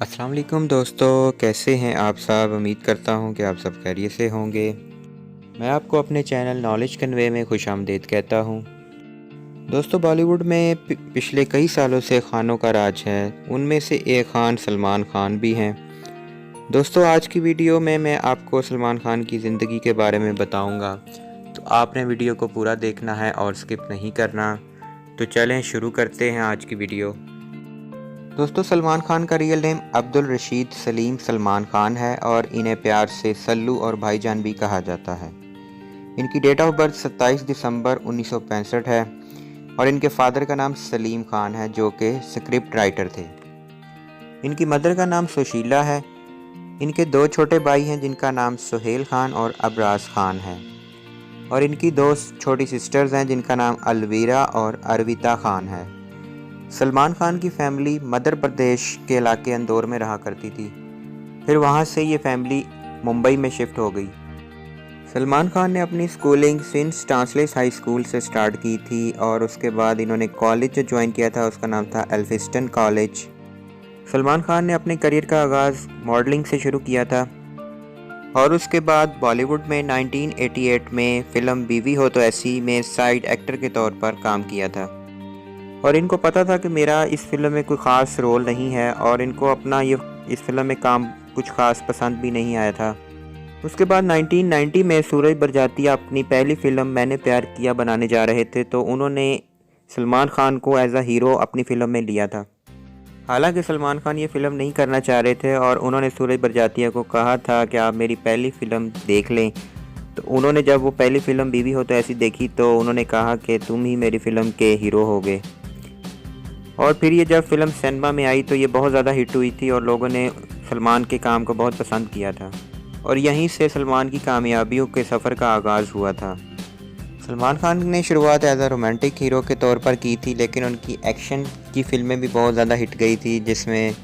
अस्सलाम वालेकुम दोस्तों, कैसे हैं आप सब। उम्मीद करता हूं कि आप सब खैरियत से होंगे। मैं आपको अपने चैनल नॉलेज कन्वे में खुशामदीद कहता हूं। दोस्तों, बॉलीवुड में पिछले कई सालों से खानों का राज है। उनमें से एक खान सलमान खान भी हैं। दोस्तों, आज की वीडियो में मैं आपको सलमान खान की ज़िंदगी के बारे में बताऊंगा, तो आपने वीडियो को पूरा देखना है और स्किप नहीं करना। तो चलें शुरू करते हैं आज की वीडियो। दोस्तों, सलमान खान का रियल नेम अब्दुल रशीद सलीम सलमान खान है और इन्हें प्यार से सल्लू और भाईजान भी कहा जाता है। इनकी डेट ऑफ बर्थ 27 दिसंबर 1965 है और इनके फादर का नाम सलीम खान है, जो कि स्क्रिप्ट राइटर थे। इनकी मदर का नाम सुशीला है। इनके दो छोटे भाई हैं, जिनका नाम सुहेल खान और अबराज खान है, और इनकी दो छोटी सिस्टर्स हैं, जिनका नाम अलवीरा और अरविता खान है। सलमान खान की फैमिली मध्य प्रदेश के इलाके इंदौर में रहा करती थी। फिर वहाँ से ये फैमिली मुंबई में शिफ्ट हो गई। सलमान खान ने अपनी स्कूलिंग सेंट स्टांसलेस हाई स्कूल से स्टार्ट की थी और उसके बाद इन्होंने कॉलेज जो ज्वाइन किया था उसका नाम था एल्फिस्टन कॉलेज। सलमान खान ने अपने करियर का आगाज़ मॉडलिंग से शुरू किया था और उसके बाद बॉलीवुड में 1988 में फ़िल्म बीवी हो तो ऐसी में साइड एक्टर के तौर पर काम किया था। और इनको पता था कि मेरा इस फिल्म में कोई ख़ास रोल नहीं है और इनको अपना ये इस फिल्म में काम कुछ ख़ास पसंद भी नहीं आया था। उसके बाद 1990 में सूरज बरजातिया अपनी पहली फ़िल्म मैंने प्यार किया बनाने जा रहे थे, तो उन्होंने सलमान खान को एज अ हीरो अपनी फ़िल्म में लिया था। हालांकि सलमान खान ये फ़िल्म नहीं करना चाह रहे थे और उन्होंने सूरज बरजातिया को कहा था कि आप मेरी पहली फ़िल्म देख लें। तो उन्होंने जब वो पहली फ़िल्म बीवी हो तो ऐसी देखी तो उन्होंने कहा कि तुम ही मेरी फ़िल्म के हीरो होगे। और फिर ये जब फिल्म सिनेमा में आई तो ये बहुत ज़्यादा हिट हुई थी और लोगों ने सलमान के काम को बहुत पसंद किया था और यहीं से सलमान की कामयाबियों के सफ़र का आगाज़ हुआ था। सलमान खान ने शुरुआत एज अ रोमांटिक हीरो के तौर पर की थी, लेकिन उनकी एक्शन की फ़िल्में भी बहुत ज़्यादा हिट गई थी, जिसमें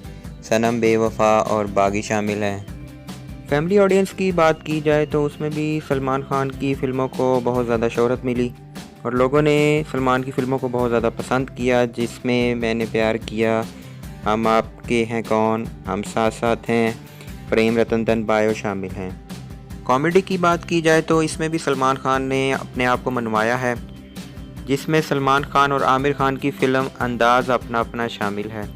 सनम, बेवफा और बागी शामिल हैं। फैमिली ऑडियंस की बात की जाए तो उसमें भी सलमान खान की फ़िल्मों को बहुत ज़्यादा शोहरत मिली और लोगों ने सलमान की फ़िल्मों को बहुत ज़्यादा पसंद किया, जिसमें मैंने प्यार किया, हम आपके हैं कौन, हम साथ साथ हैं, प्रेम रतन धन बायो शामिल हैं। कॉमेडी की बात की जाए तो इसमें भी सलमान खान ने अपने आप को मनवाया है, जिसमें सलमान खान और आमिर खान की फ़िल्म अंदाज़ अपना अपना शामिल है।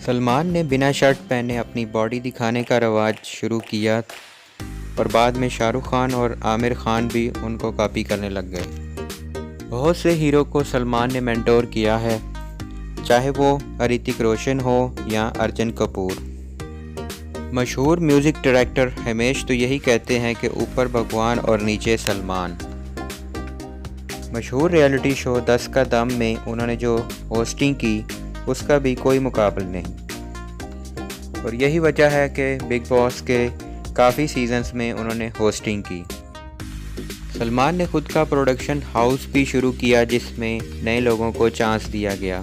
सलमान ने बिना शर्ट पहने अपनी बॉडी दिखाने का रवाज शुरू किया और बाद में शाहरुख खान और आमिर खान भी उनको कॉपी करने लग गए। बहुत से हीरो को सलमान ने मेंटोर किया है, चाहे वो ऋतिक रोशन हो या अर्जुन कपूर। मशहूर म्यूज़िक डायरेक्टर हिमेश तो यही कहते हैं कि ऊपर भगवान और नीचे सलमान। मशहूर रियलिटी शो 10 का दम में उन्होंने जो होस्टिंग की उसका भी कोई मुकाबला नहीं और यही वजह है कि बिग बॉस के काफ़ी सीजन्स में उन्होंने होस्टिंग की। सलमान ने खुद का प्रोडक्शन हाउस भी शुरू किया, जिसमें नए लोगों को चांस दिया गया,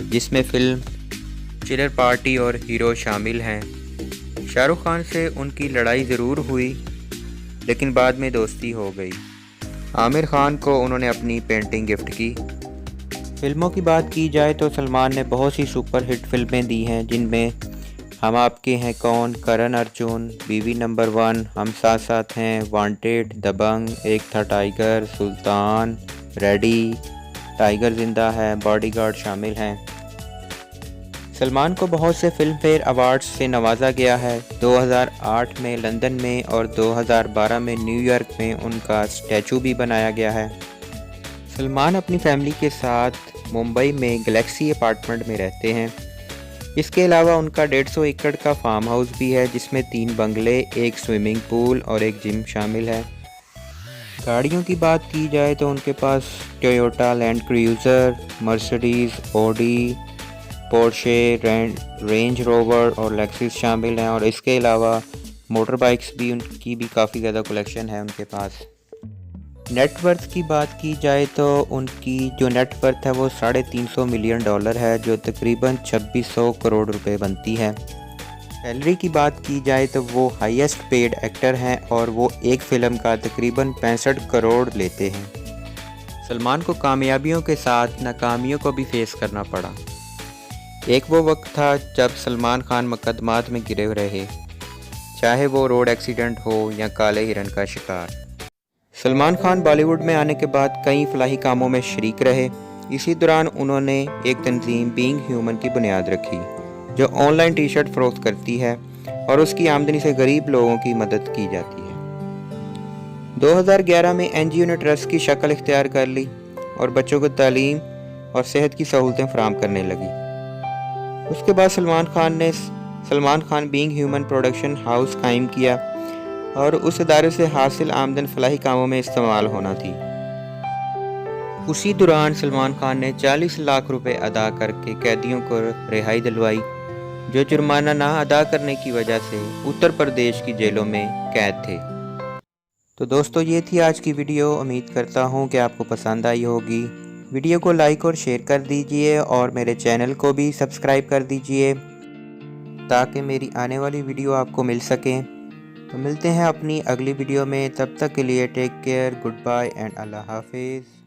जिसमें फिल्म चिलर पार्टी और हीरो शामिल हैं। शाहरुख खान से उनकी लड़ाई ज़रूर हुई, लेकिन बाद में दोस्ती हो गई। आमिर खान को उन्होंने अपनी पेंटिंग गिफ्ट की। फिल्मों की बात की जाए तो सलमान ने बहुत सी सुपर हिट फिल्में दी हैं, जिनमें हम आपके हैं कौन, करण अर्जुन, बीवी नंबर 1, हम साथ साथ हैं, वांटेड, दबंग, एक था टाइगर, सुल्तान, रेडी, टाइगर जिंदा है, बॉडीगार्ड शामिल हैं। सलमान को बहुत से फिल्म फेयर अवार्ड्स से नवाजा गया है। 2008 में लंदन में और 2012 में न्यूयॉर्क में उनका स्टैचू भी बनाया गया है। सलमान अपनी फैमिली के साथ मुंबई में गैलेक्सी अपार्टमेंट में रहते हैं। इसके अलावा उनका 150 एकड़ का फार्म हाउस भी है, जिसमें 3 बंगले, एक स्विमिंग पूल और एक जिम शामिल है। गाड़ियों की बात की जाए तो उनके पास Toyota Land Cruiser, Mercedes, Audi, Porsche, Range Rover और लेक्सस शामिल हैं और इसके अलावा मोटर बाइक्स भी उनकी भी काफ़ी ज़्यादा कलेक्शन है उनके पास। नेटवर्थ की बात की जाए तो उनकी जो नेटवर्थ है वो $350 मिलियन है, जो तकरीबन 2600 करोड़ रुपए बनती है। सैलरी की बात की जाए तो वो हाईएस्ट पेड एक्टर हैं और वो एक फ़िल्म का तकरीबन 65 करोड़ लेते हैं। सलमान को कामयाबियों के साथ नाकामियों को भी फेस करना पड़ा। एक वो वक्त था जब सलमान खान मुकदमात में गिरे रहे, चाहे वो रोड एक्सीडेंट हो या काले हिरन का शिकार। सलमान खान बॉलीवुड में आने के बाद कई फलाही कामों में शरीक रहे। इसी दौरान उन्होंने एक तंजीम बीइंग ह्यूमन की बुनियाद रखी, जो ऑनलाइन टी शर्ट फरोख्त करती है और उसकी आमदनी से गरीब लोगों की मदद की जाती है। 2011 में एनजीओ ने ट्रस्ट की शक्ल इख्तियार कर ली और बच्चों को तालीम और सेहत की सहूलतें फराहम करने लगी। उसके बाद Salman Khan being human production house कायम किया और उस इदारे से हासिल आमदन फलाही कामों में इस्तेमाल होना थी। उसी दौरान सलमान खान ने 40 लाख रुपए अदा करके कैदियों को रिहाई दिलवाई, जो जुर्माना ना अदा करने की वजह से उत्तर प्रदेश की जेलों में कैद थे। तो दोस्तों, ये थी आज की वीडियो। उम्मीद करता हूँ कि आपको पसंद आई होगी। वीडियो को लाइक और शेयर कर दीजिए और मेरे चैनल को भी सब्सक्राइब कर दीजिए ताकि मेरी आने वाली वीडियो आपको मिल सके। तो मिलते हैं अपनी अगली वीडियो में, तब तक के लिए take care, goodbye and अल्लाह हाफिज़।